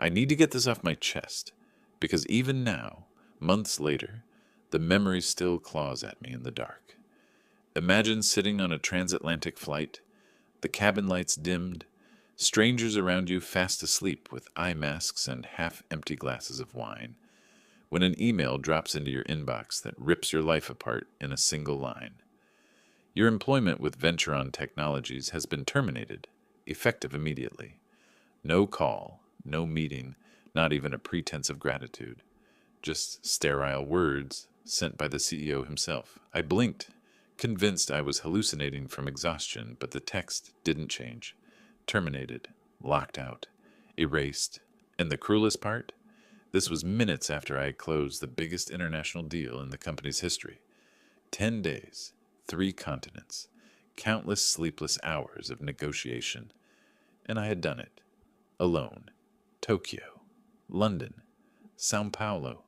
I need to get this off my chest, because even now, months later, the memory still claws at me in the dark. Imagine sitting on a transatlantic flight, the cabin lights dimmed, strangers around you fast asleep with eye masks and half-empty glasses of wine, when an email drops into your inbox that rips your life apart in a single line. Your employment with Venturon Technologies has been terminated, effective immediately. No call, no meeting, not even a pretense of gratitude. Just sterile words sent by the CEO himself. I blinked, convinced I was hallucinating from exhaustion, but the text didn't change. Terminated, locked out, erased. And the cruelest part? This was minutes after I had closed the biggest international deal in the company's history. 10 days, 3 continents, countless sleepless hours of negotiation. And I had done it. Alone. Tokyo. London. Sao Paulo.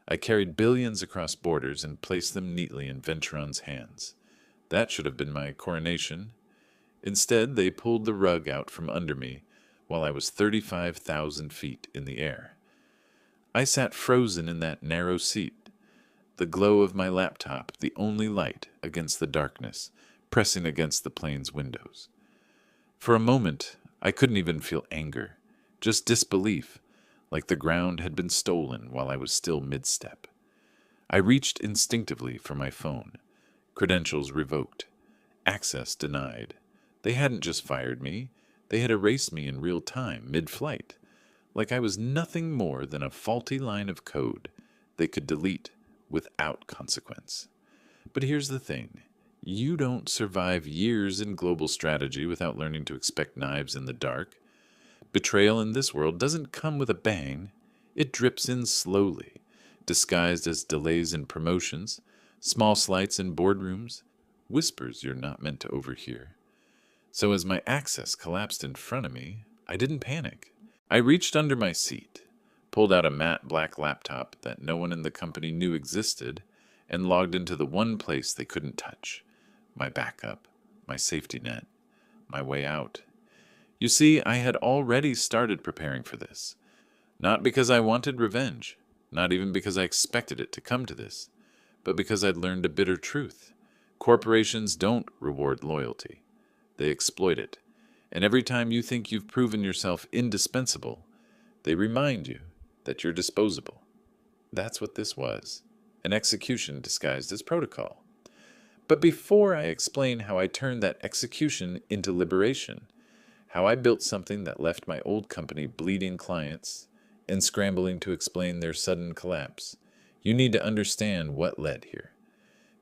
I carried billions across borders and placed them neatly in Venturon's hands. That should have been my coronation. Instead, they pulled the rug out from under me while I was 35,000 feet in the air. I sat frozen in that narrow seat, the glow of my laptop the only light against the darkness, pressing against the plane's windows. For a moment, I couldn't even feel anger, just disbelief, like the ground had been stolen while I was still mid-step. I reached instinctively for my phone. Credentials revoked. Access denied. They hadn't just fired me. They had erased me in real time, mid-flight, like I was nothing more than a faulty line of code they could delete without consequence. But here's the thing. You don't survive years in global strategy without learning to expect knives in the dark. Betrayal in this world doesn't come with a bang. It drips in slowly, disguised as delays in promotions, small slights in boardrooms, whispers you're not meant to overhear. So as my access collapsed in front of me, I didn't panic. I reached under my seat, pulled out a matte black laptop that no one in the company knew existed, and logged into the one place they couldn't touch. My backup, my safety net, my way out. You see, I had already started preparing for this. Not because I wanted revenge, not even because I expected it to come to this, but because I'd learned a bitter truth. Corporations don't reward loyalty. They exploit it. And every time you think you've proven yourself indispensable, they remind you that you're disposable. That's what this was, an execution disguised as protocol. But before I explain how I turned that execution into liberation, how I built something that left my old company bleeding clients and scrambling to explain their sudden collapse, you need to understand what led here.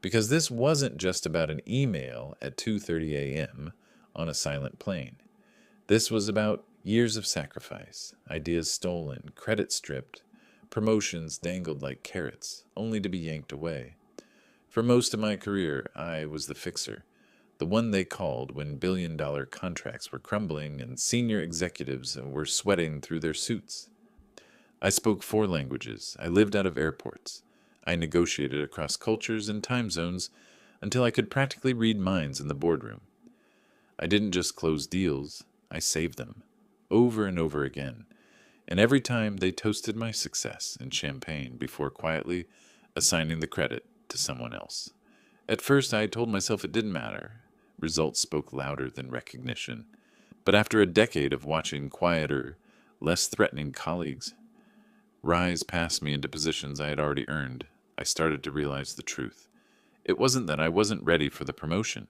Because this wasn't just about an email at 2:30 a.m. on a silent plane. This was about years of sacrifice, ideas stolen, credit stripped, promotions dangled like carrots, only to be yanked away. For most of my career, I was the fixer, the one they called when billion-dollar contracts were crumbling and senior executives were sweating through their suits. I spoke 4 languages. I lived out of airports. I negotiated across cultures and time zones until I could practically read minds in the boardroom. I didn't just close deals. I saved them, over and over again, and every time they toasted my success in champagne before quietly assigning the credit to someone else. At first, I told myself it didn't matter. Results spoke louder than recognition. But after a decade of watching quieter, less threatening colleagues rise past me into positions I had already earned, I started to realize the truth. It wasn't that I wasn't ready for the promotion.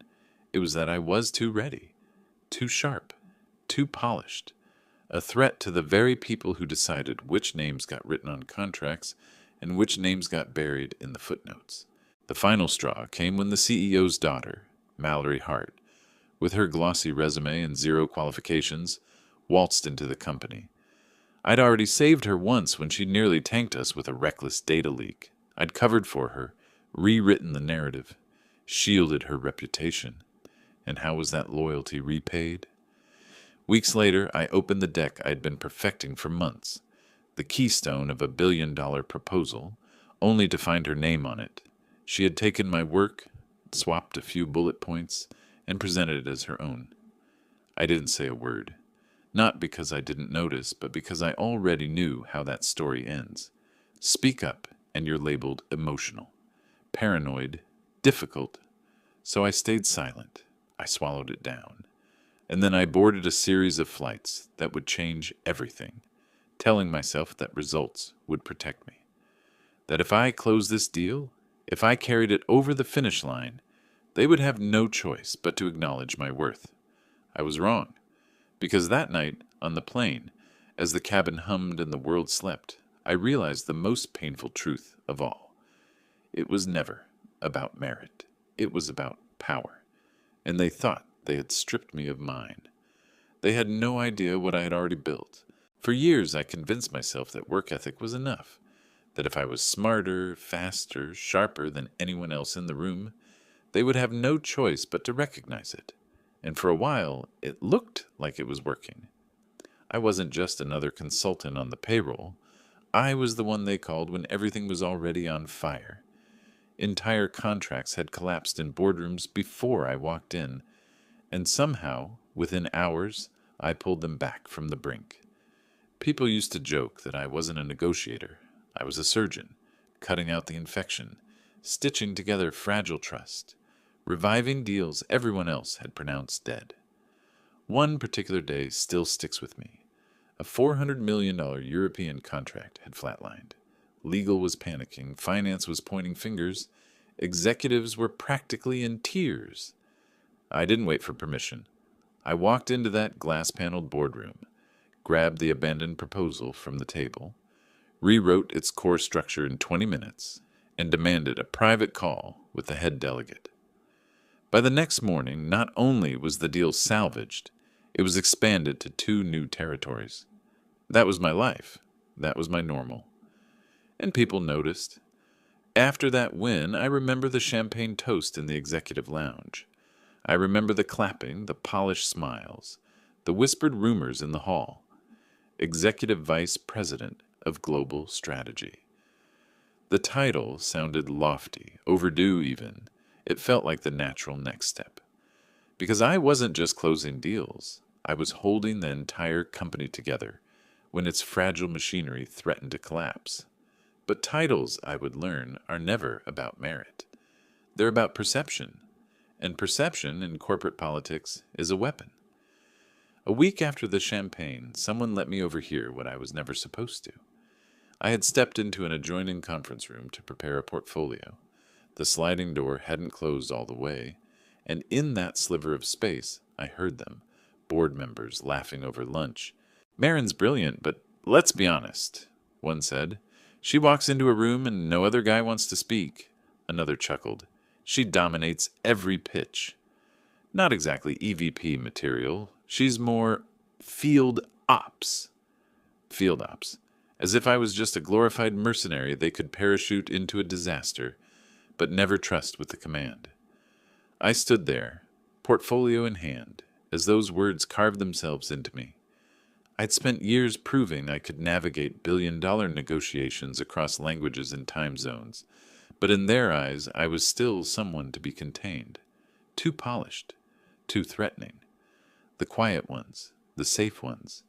It was that I was too ready, too sharp, too polished, a threat to the very people who decided which names got written on contracts and which names got buried in the footnotes. The final straw came when the CEO's daughter, Mallory Hart, with her glossy resume and 0 qualifications, waltzed into the company. I'd already saved her once when she nearly tanked us with a reckless data leak. I'd covered for her, rewritten the narrative, shielded her reputation. And how was that loyalty repaid? Weeks later, I opened the deck I'd been perfecting for months, the keystone of a billion-dollar proposal, only to find her name on it. She had taken my work, swapped a few bullet points, and presented it as her own. I didn't say a word. Not because I didn't notice, but because I already knew how that story ends. Speak up, and you're labeled emotional, paranoid, difficult. So I stayed silent. I swallowed it down. And then I boarded a series of flights that would change everything, telling myself that results would protect me. That if I closed this deal, if I carried it over the finish line, they would have no choice but to acknowledge my worth. I was wrong, because that night, on the plane, as the cabin hummed and the world slept, I realized the most painful truth of all. It was never about merit. It was about power. And they thought they had stripped me of mine. They had no idea what I had already built. For years I convinced myself that work ethic was enough, that if I was smarter, faster, sharper than anyone else in the room, they would have no choice but to recognize it. And for a while, it looked like it was working. I wasn't just another consultant on the payroll. I was the one they called when everything was already on fire. Entire contracts had collapsed in boardrooms before I walked in, and somehow, within hours, I pulled them back from the brink. People used to joke that I wasn't a negotiator. I was a surgeon, cutting out the infection, stitching together fragile trust, reviving deals everyone else had pronounced dead. One particular day still sticks with me. A $400 million European contract had flatlined. Legal was panicking, finance was pointing fingers, executives were practically in tears. I didn't wait for permission. I walked into that glass-paneled boardroom, grabbed the abandoned proposal from the table, rewrote its core structure in 20 minutes, and demanded a private call with the head delegate. By the next morning, not only was the deal salvaged, it was expanded to 2 new territories. That was my life. That was my normal. And people noticed. After that win, I remember the champagne toast in the executive lounge. I remember the clapping, the polished smiles, the whispered rumors in the hall. Executive Vice President of Global Strategy. The title sounded lofty, overdue even. It felt like the natural next step. Because I wasn't just closing deals. I was holding the entire company together when its fragile machinery threatened to collapse. But titles, I would learn, are never about merit. They're about perception. And perception in corporate politics is a weapon. A week after the champagne, someone let me overhear what I was never supposed to. I had stepped into an adjoining conference room to prepare a portfolio. The sliding door hadn't closed all the way, and in that sliver of space, I heard them, board members laughing over lunch. "Marin's brilliant, but let's be honest," one said. "She walks into a room and no other guy wants to speak." Another chuckled. "She dominates every pitch." Not exactly EVP material. She's more field ops. Field ops. As if I was just a glorified mercenary they could parachute into a disaster, but never trust with the command. I stood there, portfolio in hand, as those words carved themselves into me. I'd spent years proving I could navigate billion-dollar negotiations across languages and time zones, but in their eyes I was still someone to be contained. Too polished, too threatening. The quiet ones, the safe ones,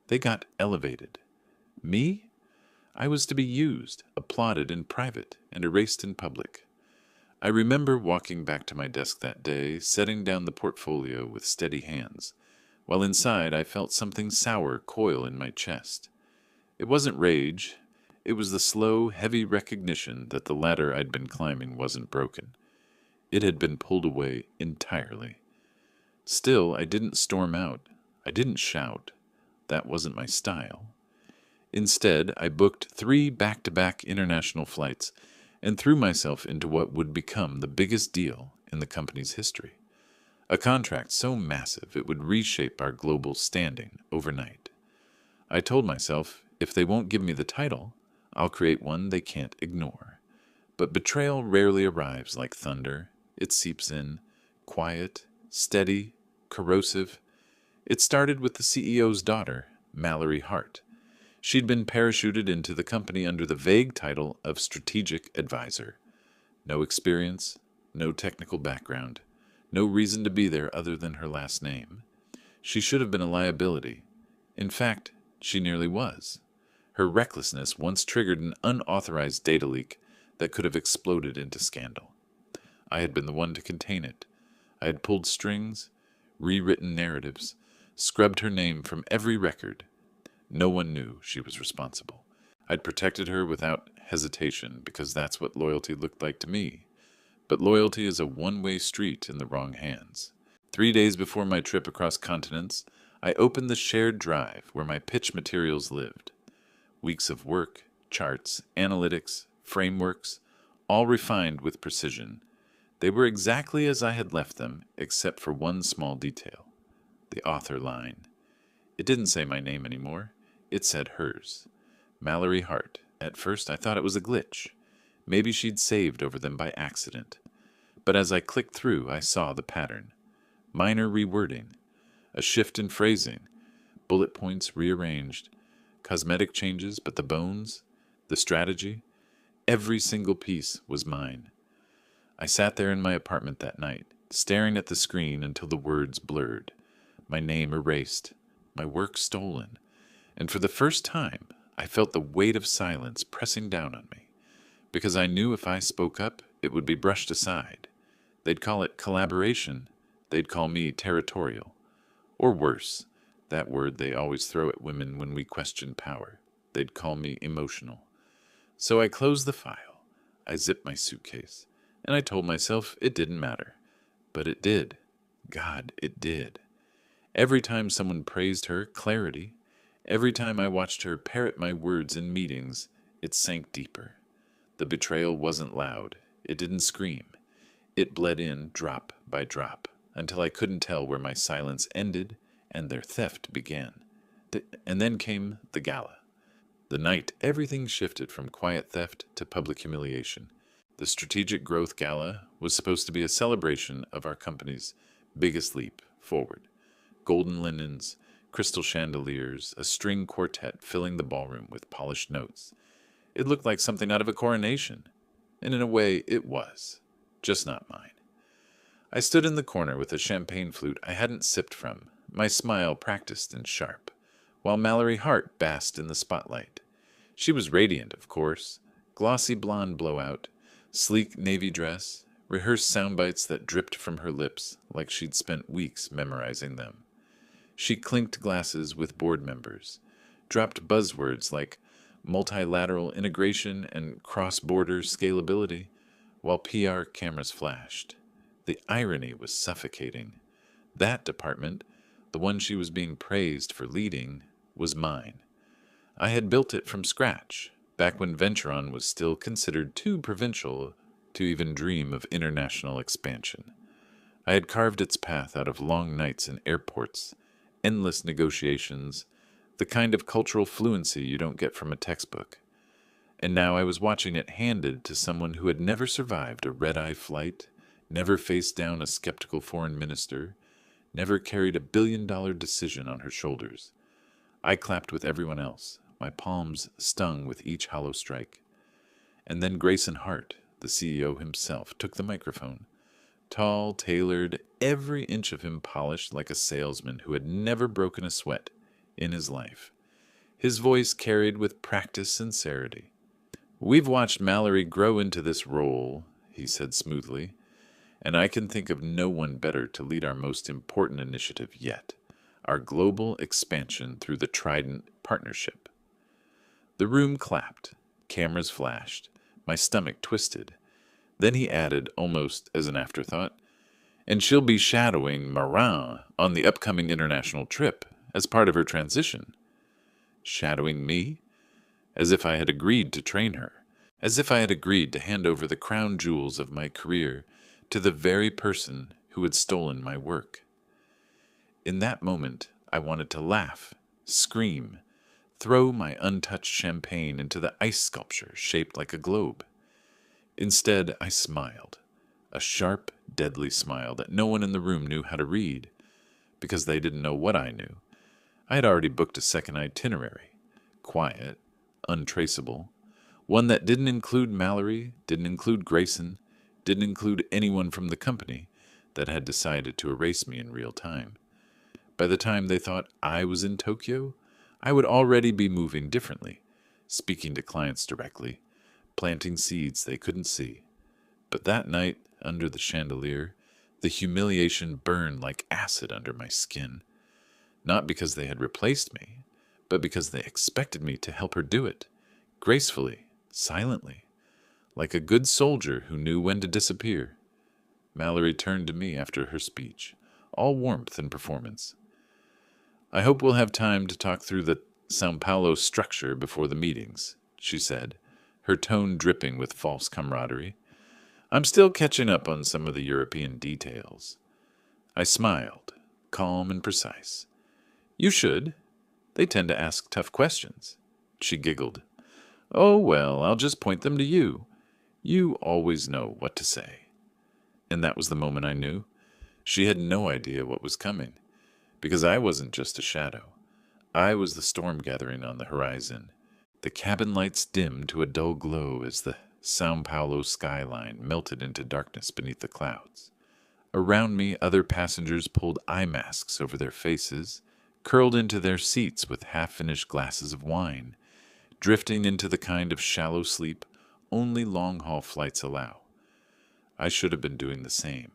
they got elevated. Me? I was to be used, applauded in private, and erased in public. I remember walking back to my desk that day, setting down the portfolio with steady hands, while inside I felt something sour coil in my chest. It wasn't rage. It was the slow, heavy recognition that the ladder I'd been climbing wasn't broken. It had been pulled away entirely. Still, I didn't storm out. I didn't shout. That wasn't my style. Instead, I booked 3 back-to-back international flights and threw myself into what would become the biggest deal in the company's history. A contract so massive it would reshape our global standing overnight. I told myself, if they won't give me the title, I'll create one they can't ignore. But betrayal rarely arrives like thunder. It seeps in, quiet, steady, corrosive. It started with the CEO's daughter, Mallory Hart. She'd been parachuted into the company under the vague title of strategic advisor. No experience, no technical background, no reason to be there other than her last name. She should have been a liability, In fact, she nearly was. Her recklessness once triggered an unauthorized data leak that could have exploded into scandal. I had been the one to contain it. I had pulled strings, rewritten narratives, scrubbed her name from every record. No one knew she was responsible. I'd protected her without hesitation because that's what loyalty looked like to me. But loyalty is a one-way street in the wrong hands. 3 days before my trip across continents, I opened the shared drive where my pitch materials lived. Weeks of work, charts, analytics, frameworks, all refined with precision. They were exactly as I had left them, except for one small detail. The author line. It didn't say my name anymore. It said hers. Mallory Hart. At first I thought it was a glitch. Maybe she'd saved over them by accident. But as I clicked through, I saw the pattern. Minor rewording. A shift in phrasing. Bullet points rearranged. Cosmetic changes, but the bones, the strategy, every single piece was mine. I sat there in my apartment that night, staring at the screen until the words blurred, my name erased, my work stolen, and for the first time, I felt the weight of silence pressing down on me, because I knew if I spoke up, it would be brushed aside. They'd call it collaboration, they'd call me territorial, or worse, that word they always throw at women when we question power. They'd call me emotional. So I closed the file. I zipped my suitcase. And I told myself it didn't matter. But it did. God, it did. Every time someone praised her clarity, every time I watched her parrot my words in meetings, it sank deeper. The betrayal wasn't loud. It didn't scream. It bled in drop by drop until I couldn't tell where my silence ended and their theft began. And then came the gala. The night everything shifted from quiet theft to public humiliation. The Strategic Growth Gala was supposed to be a celebration of our company's biggest leap forward. Golden linens, crystal chandeliers, a string quartet filling the ballroom with polished notes. It looked like something out of a coronation, and in a way it was, just not mine. I stood in the corner with a champagne flute I hadn't sipped from, my smile practiced and sharp, while Mallory Hart basked in the spotlight. She was radiant, of course, glossy blonde blowout, sleek navy dress, rehearsed sound bites that dripped from her lips like she'd spent weeks memorizing them. She clinked glasses with board members, dropped buzzwords like multilateral integration and cross-border scalability, while PR cameras flashed. The irony was suffocating. That department, the one she was being praised for leading, was mine. I had built it from scratch, back when Venturon was still considered too provincial to even dream of international expansion. I had carved its path out of long nights in airports, endless negotiations, the kind of cultural fluency you don't get from a textbook. And now I was watching it handed to someone who had never survived a red-eye flight, never faced down a skeptical foreign minister, never carried $1 billion decision on her shoulders. I clapped with everyone else, my palms stung with each hollow strike. And then Grayson Hart, the CEO himself, took the microphone. Tall, tailored, every inch of him polished like a salesman who had never broken a sweat in his life. His voice carried with practiced sincerity. "We've watched Mallory grow into this role," he said smoothly, "and I can think of no one better to lead our most important initiative yet, our global expansion through the Trident Partnership." The room clapped, cameras flashed, my stomach twisted. Then he added, almost as an afterthought, "And she'll be shadowing Marin on the upcoming international trip as part of her transition." Shadowing me? As if I had agreed to train her, as if I had agreed to hand over the crown jewels of my career to the very person who had stolen my work. In that moment, I wanted to laugh, scream, throw my untouched champagne into the ice sculpture shaped like a globe. Instead, I smiled, a sharp, deadly smile that no one in the room knew how to read, because they didn't know what I knew. I had already booked a second itinerary, quiet, untraceable, one that didn't include Mallory, didn't include Grayson, didn't include anyone from the company that had decided to erase me in real time. By the time they thought I was in Tokyo, I would already be moving differently, speaking to clients directly, planting seeds they couldn't see. But that night, under the chandelier, the humiliation burned like acid under my skin, not because they had replaced me, but because they expected me to help her do it, gracefully, silently, like a good soldier who knew when to disappear. Mallory turned to me after her speech, all warmth and performance. "I hope we'll have time to talk through the Sao Paulo structure before the meetings," she said, her tone dripping with false camaraderie. "I'm still catching up on some of the European details." I smiled, calm and precise. "You should. They tend to ask tough questions." She giggled. "Oh, well, I'll just point them to you. You always know what to say." And that was the moment I knew. She had no idea what was coming, because I wasn't just a shadow. I was the storm gathering on the horizon. The cabin lights dimmed to a dull glow as the Sao Paulo skyline melted into darkness beneath the clouds. Around me, other passengers pulled eye masks over their faces, curled into their seats with half-finished glasses of wine, drifting into the kind of shallow sleep only long-haul flights allow. I should have been doing the same.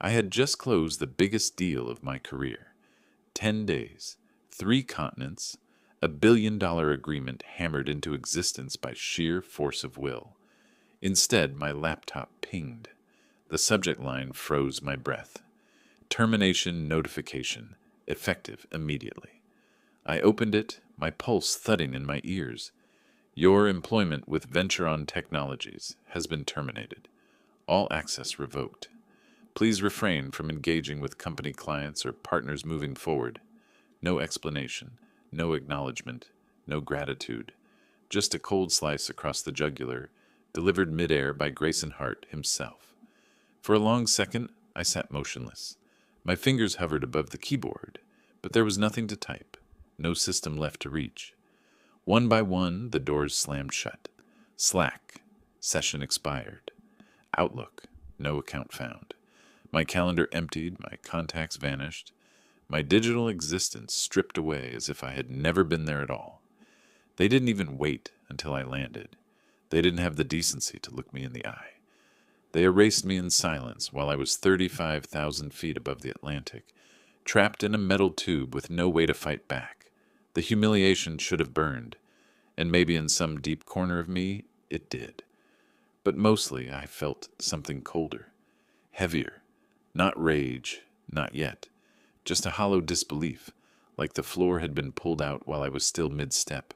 I had just closed the biggest deal of my career. 10 days, 3 continents, $1 billion agreement hammered into existence by sheer force of will. Instead, my laptop pinged. The subject line froze my breath. Termination notification, effective immediately. I opened it, my pulse thudding in my ears. Your employment with Venturon Technologies has been terminated. All access revoked. Please refrain from engaging with company clients or partners moving forward. No explanation, no acknowledgement, no gratitude. Just a cold slice across the jugular, delivered midair by Grayson Hart himself. For a long second, I sat motionless. My fingers hovered above the keyboard, but there was nothing to type, no system left to reach. One by one, the doors slammed shut. Slack, session expired. Outlook, no account found. My calendar emptied, my contacts vanished. My digital existence stripped away as if I had never been there at all. They didn't even wait until I landed. They didn't have the decency to look me in the eye. They erased me in silence while I was 35,000 feet above the Atlantic, trapped in a metal tube with no way to fight back. The humiliation should have burned, and maybe in some deep corner of me, it did. But mostly I felt something colder, heavier, not rage, not yet, just a hollow disbelief, like the floor had been pulled out while I was still mid-step.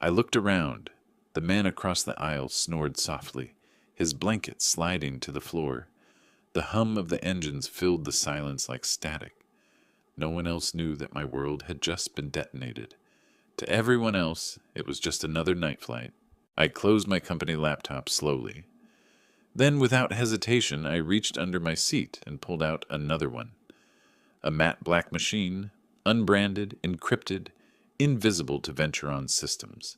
I looked around. The man across the aisle snored softly, his blanket sliding to the floor. The hum of the engines filled the silence like static. No one else knew that my world had just been detonated. To everyone else, it was just another night flight. I closed my company laptop slowly. Then, without hesitation, I reached under my seat and pulled out another one. A matte black machine, unbranded, encrypted, invisible to Venturon systems.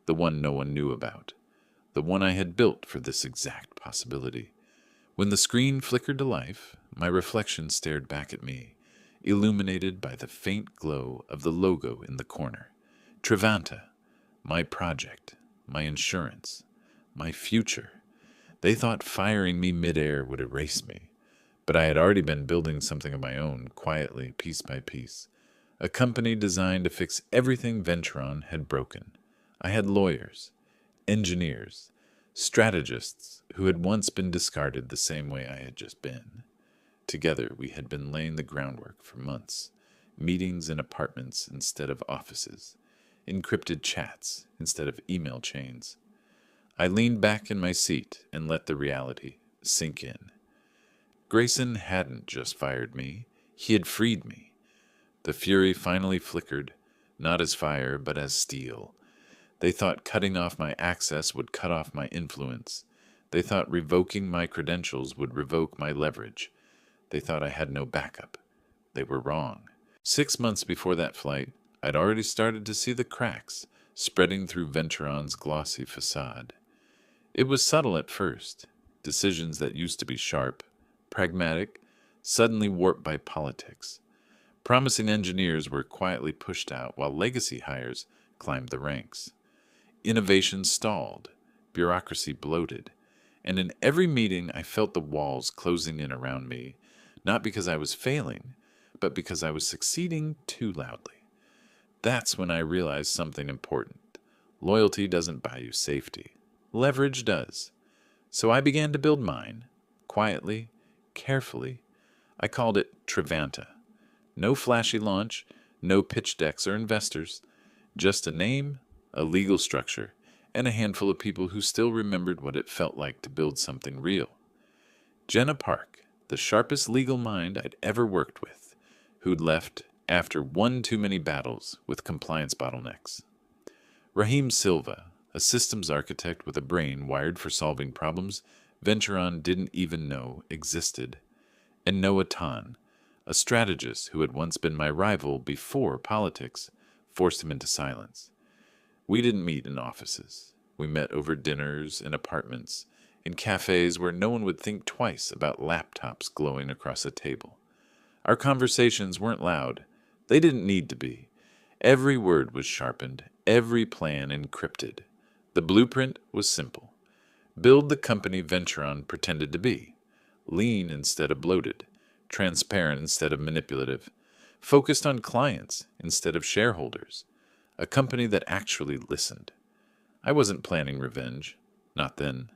The one no one knew about. The one I had built for this exact possibility. When the screen flickered to life, my reflection stared back at me, illuminated by the faint glow of the logo in the corner. Trivanta, my project, my insurance, my future. They thought firing me midair would erase me, but I had already been building something of my own, quietly, piece by piece. A company designed to fix everything Venturon had broken. I had lawyers, engineers, strategists who had once been discarded the same way I had just been. Together we had been laying the groundwork for months, meetings in apartments instead of offices, encrypted chats instead of email chains. I leaned back in my seat and let the reality sink in. Grayson hadn't just fired me, he had freed me. The fury finally flickered, not as fire, but as steel. They thought cutting off my access would cut off my influence. They thought revoking my credentials would revoke my leverage. They thought I had no backup. They were wrong. 6 months before that flight, I'd already started to see the cracks spreading through Venturon's glossy facade. It was subtle at first. Decisions that used to be sharp, pragmatic, suddenly warped by politics. Promising engineers were quietly pushed out while legacy hires climbed the ranks. Innovation stalled, bureaucracy bloated, and in every meeting I felt the walls closing in around me, not because I was failing, but because I was succeeding too loudly. That's when I realized something important. Loyalty doesn't buy you safety. Leverage does. So I began to build mine, quietly, carefully. I called it Trevanta. No flashy launch, no pitch decks or investors, just a name, a legal structure, and a handful of people who still remembered what it felt like to build something real. Jenna Park, the sharpest legal mind I'd ever worked with, who'd left after one too many battles with compliance bottlenecks. Raheem Silva, a systems architect with a brain wired for solving problems Venturon didn't even know existed. And Noah Tan, a strategist who had once been my rival before politics forced him into silence. We didn't meet in offices. We met over dinners, in apartments, in cafes where no one would think twice about laptops glowing across a table. Our conversations weren't loud. They didn't need to be. Every word was sharpened, every plan encrypted. The blueprint was simple. Build the company Venturon pretended to be. Lean instead of bloated. Transparent instead of manipulative. Focused on clients instead of shareholders. A company that actually listened. I wasn't planning revenge. Not then.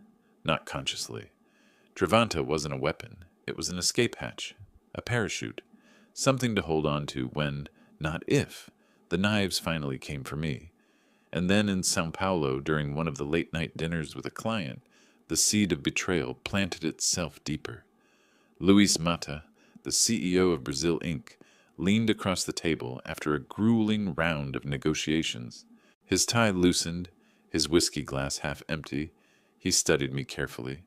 Not consciously. Trevanta wasn't a weapon. It was an escape hatch. A parachute. Something to hold on to when, not if, the knives finally came for me. And then in São Paulo, during one of the late-night dinners with a client, the seed of betrayal planted itself deeper. Luis Mata, the CEO of Brazil Inc., leaned across the table after a grueling round of negotiations. His tie loosened, his whiskey glass half empty. He studied me carefully.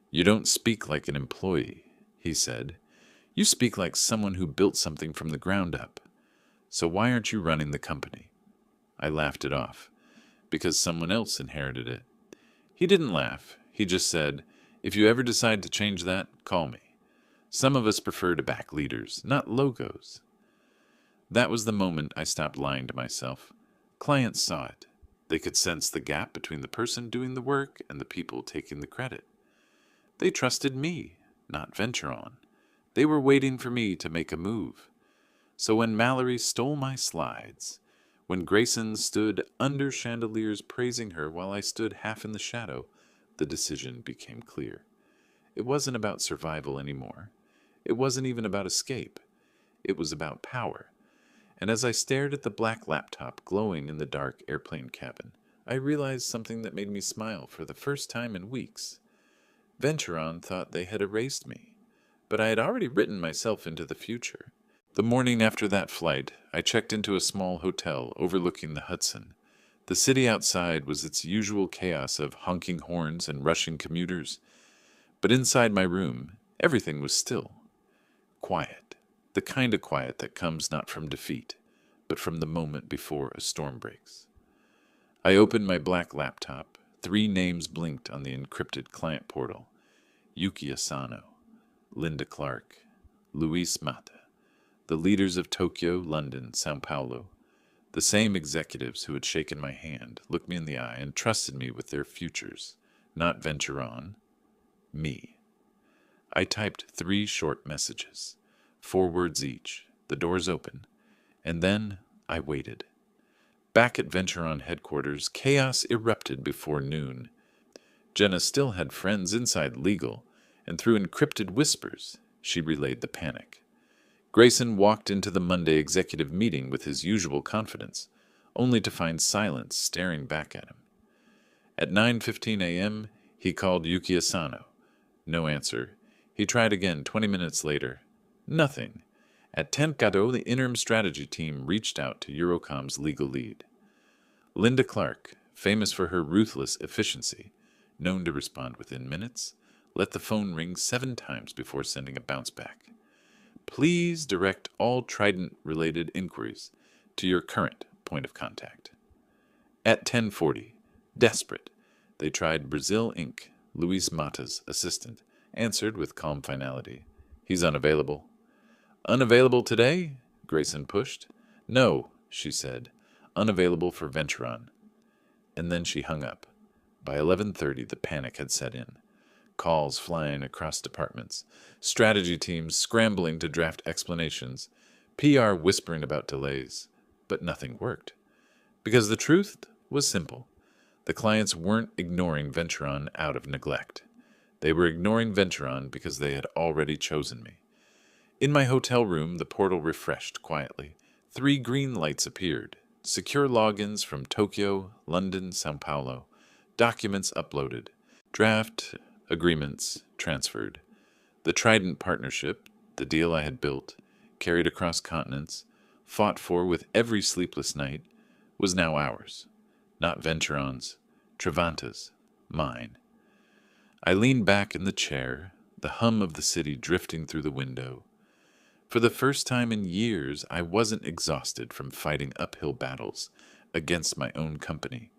"You don't speak like an employee," he said. "You speak like someone who built something from the ground up. So why aren't you running the company?" I laughed it off. "Because someone else inherited it." He didn't laugh. He just said, "If you ever decide to change that, call me. Some of us prefer to back leaders, not logos." That was the moment I stopped lying to myself. Clients saw it. They could sense the gap between the person doing the work and the people taking the credit. They trusted me, not Venturon. They were waiting for me to make a move. So when Mallory stole my slides, when Grayson stood under chandeliers praising her while I stood half in the shadow, the decision became clear. It wasn't about survival anymore. It wasn't even about escape. It was about power. And as I stared at the black laptop glowing in the dark airplane cabin, I realized something that made me smile for the first time in weeks. Venturon thought they had erased me, but I had already written myself into the future. The morning after that flight, I checked into a small hotel overlooking the Hudson. The city outside was its usual chaos of honking horns and rushing commuters. But inside my room, everything was still. Quiet. The kind of quiet that comes not from defeat, but from the moment before a storm breaks. I opened my black laptop. 3 names blinked on the encrypted client portal. Yuki Asano, Linda Clark, Luis Mata. The leaders of Tokyo, London, São Paulo, the same executives who had shaken my hand, looked me in the eye, and trusted me with their futures. Not Venturon. Me. I typed 3 short messages, 4 words each, the doors open, and then I waited. Back at Venturon headquarters, chaos erupted before noon. Jenna still had friends inside legal, and through encrypted whispers, she relayed the panic. Grayson walked into the Monday executive meeting with his usual confidence, only to find silence staring back at him. At 9:15 a.m., he called Yuki Asano. No answer. He tried again 20 minutes later. Nothing. At 10:00, the interim strategy team reached out to Eurocom's legal lead. Linda Clark, famous for her ruthless efficiency, known to respond within minutes, let the phone ring 7 times before sending a bounce back. Please direct all Trident-related inquiries to your current point of contact. At 10:40, desperate, they tried Brazil Inc., Luis Mata's assistant, answered with calm finality. He's unavailable. Unavailable today? Grayson pushed. No, she said. Unavailable for Venturon. And then she hung up. By 11:30, the panic had set in. Calls flying across departments, strategy teams scrambling to draft explanations, PR whispering about delays. But nothing worked. Because the truth was simple. The clients weren't ignoring Venturon out of neglect. They were ignoring Venturon because they had already chosen me. In my hotel room, the portal refreshed quietly. 3 green lights appeared. Secure logins from Tokyo, London, Sao Paulo. Documents uploaded. Draft agreements transferred. The Trident partnership, the deal I had built, carried across continents, fought for with every sleepless night, was now ours. Not Venturon's, Trevanta's, mine. I leaned back in the chair, the hum of the city drifting through the window. For the first time in years, I wasn't exhausted from fighting uphill battles against my own company.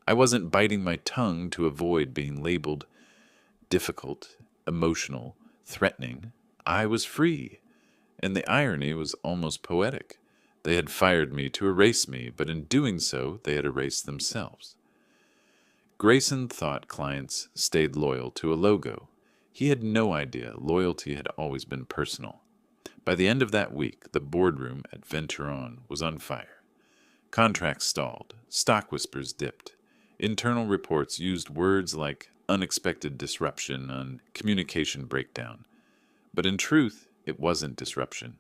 I wasn't biting my tongue to avoid being labeled difficult, emotional, threatening. I was free, and the irony was almost poetic. They had fired me to erase me, but in doing so, they had erased themselves. Grayson thought clients stayed loyal to a logo. He had no idea loyalty had always been personal. By the end of that week, the boardroom at Venturon was on fire. Contracts stalled, stock whispers dipped. Internal reports used words like unexpected disruption and communication breakdown. But in truth, it wasn't disruption.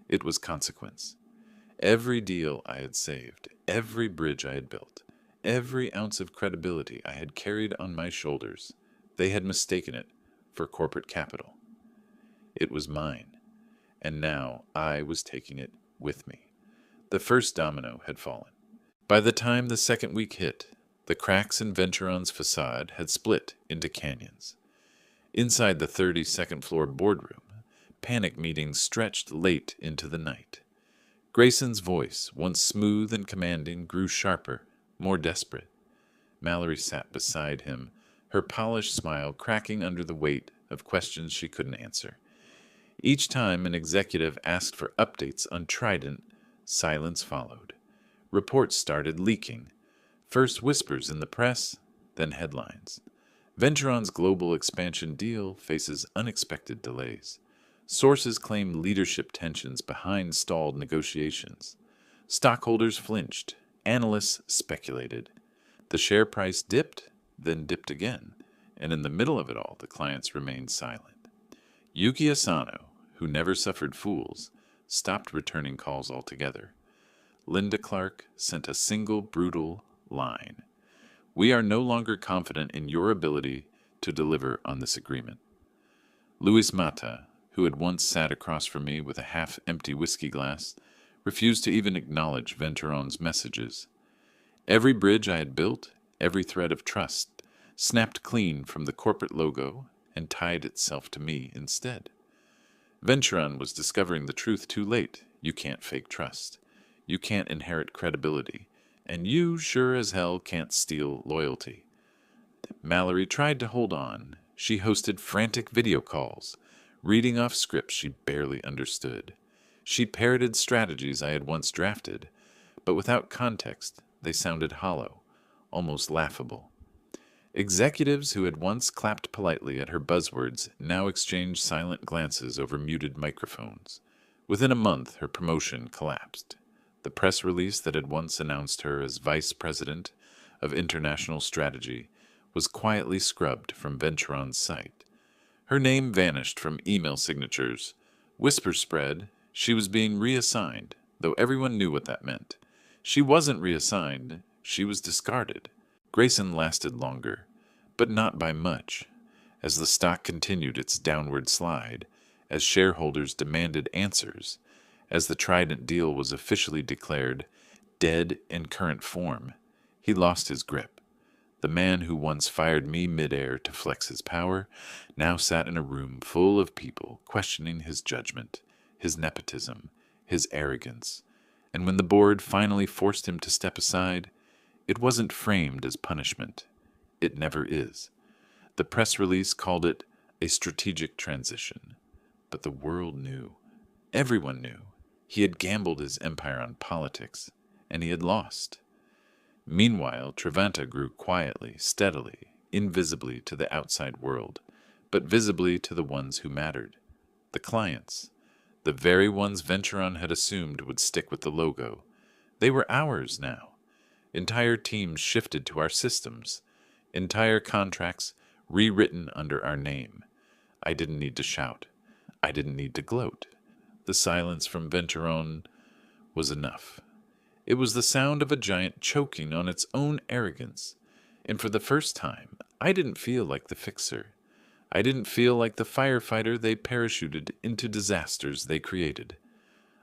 It was consequence. Every deal I had saved, every bridge I had built, every ounce of credibility I had carried on my shoulders, they had mistaken it for corporate capital. It was mine, and now I was taking it with me. The first domino had fallen. By the time the second week hit, the cracks in Venturon's facade had split into canyons. Inside the 32nd floor boardroom, panic meetings stretched late into the night. Grayson's voice, once smooth and commanding, grew sharper, more desperate. Mallory sat beside him, her polished smile cracking under the weight of questions she couldn't answer. Each time an executive asked for updates on Trident, silence followed. Reports started leaking. First whispers in the press, then headlines. Venturon's global expansion deal faces unexpected delays. Sources claim leadership tensions behind stalled negotiations. Stockholders flinched. Analysts speculated. The share price dipped, then dipped again, and in the middle of it all, the clients remained silent. Yuki Asano, who never suffered fools, stopped returning calls altogether. Linda Clark sent a single brutal line. "We are no longer confident in your ability to deliver on this agreement." Luis Mata, who had once sat across from me with a half-empty whiskey glass, refused to even acknowledge Venturon's messages. Every bridge I had built, every thread of trust, snapped clean from the corporate logo and tied itself to me instead. Venturon was discovering the truth too late. You can't fake trust. You can't inherit credibility. And you sure as hell can't steal loyalty. Mallory tried to hold on. She hosted frantic video calls, reading off scripts she barely understood. She parroted strategies I had once drafted, but without context, they sounded hollow, almost laughable. Executives who had once clapped politely at her buzzwords now exchanged silent glances over muted microphones. Within a month, her promotion collapsed. The press release that had once announced her as Vice President of International Strategy was quietly scrubbed from Venturon's site. Her name vanished from email signatures. Whispers spread. She was being reassigned, though everyone knew what that meant. She wasn't reassigned. She was discarded. Grayson lasted longer, but not by much. As the stock continued its downward slide, as shareholders demanded answers, as the Trident deal was officially declared dead in current form, he lost his grip. The man who once fired me midair to flex his power now sat in a room full of people questioning his judgment, his nepotism, his arrogance. And when the board finally forced him to step aside, it wasn't framed as punishment. It never is. The press release called it a strategic transition. But the world knew. Everyone knew. He had gambled his empire on politics, and he had lost. Meanwhile, Trevanta grew quietly, steadily, invisibly to the outside world, but visibly to the ones who mattered. The clients. The very ones Venturon had assumed would stick with the logo. They were ours now. Entire teams shifted to our systems. Entire contracts rewritten under our name. I didn't need to shout. I didn't need to gloat. The silence from Venturon was enough. It was the sound of a giant choking on its own arrogance. And for the first time, I didn't feel like the fixer. I didn't feel like the firefighter they parachuted into disasters they created.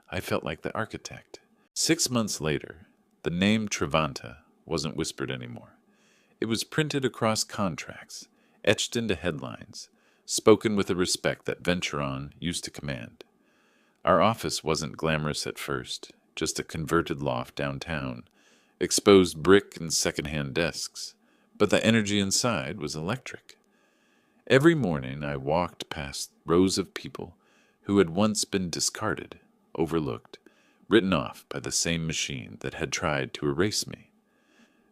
I felt like the architect. 6 months later, the name Trevanta wasn't whispered anymore. It was printed across contracts, etched into headlines, spoken with a respect that Venturon used to command. Our office wasn't glamorous at first, just a converted loft downtown, exposed brick and second-hand desks, but the energy inside was electric. Every morning I walked past rows of people who had once been discarded, overlooked, written off by the same machine that had tried to erase me.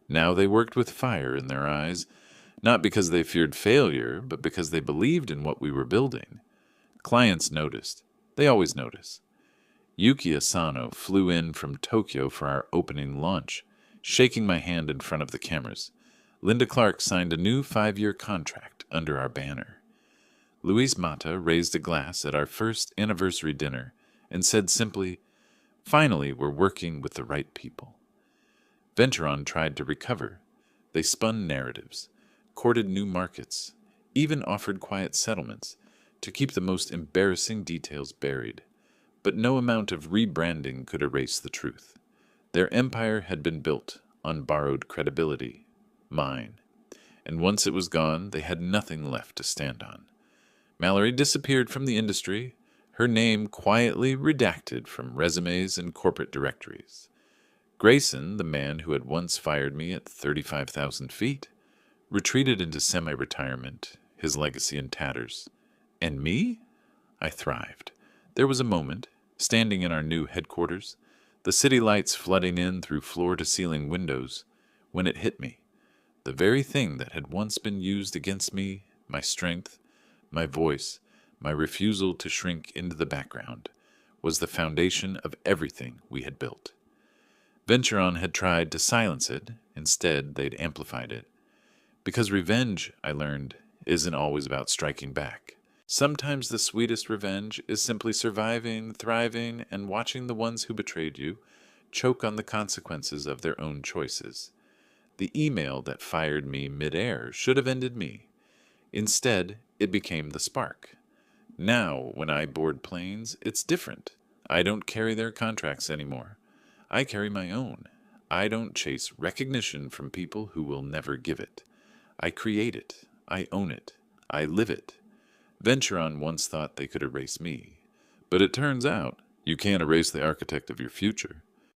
Now they worked with fire in their eyes, not because they feared failure, but because they believed in what we were building. Clients noticed. They always notice. Yuki Asano flew in from Tokyo for our opening launch, shaking my hand in front of the cameras. Linda Clark signed a new 5-year contract under our banner. Luis Mata raised a glass at our first anniversary dinner and said simply, "Finally, we're working with the right people." Venturon tried to recover. They spun narratives, courted new markets, even offered quiet settlements to keep the most embarrassing details buried. But no amount of rebranding could erase the truth. Their empire had been built on borrowed credibility, mine. And once it was gone, they had nothing left to stand on. Mallory disappeared from the industry, her name quietly redacted from resumes and corporate directories. Grayson, the man who had once fired me at 35,000 feet, retreated into semi-retirement, his legacy in tatters. And me? I thrived. There was a moment, standing in our new headquarters, the city lights flooding in through floor-to-ceiling windows, when it hit me. The very thing that had once been used against me, my strength, my voice, my refusal to shrink into the background, was the foundation of everything we had built. Venturon had tried to silence it. Instead, they'd amplified it. Because revenge, I learned, isn't always about striking back. Sometimes the sweetest revenge is simply surviving, thriving, and watching the ones who betrayed you choke on the consequences of their own choices. The email that fired me midair should have ended me. Instead, it became the spark. Now, when I board planes, it's different. I don't carry their contracts anymore. I carry my own. I don't chase recognition from people who will never give it. I create it. I own it. I live it. Venturon once thought they could erase me. But it turns out, you can't erase the architect of your future.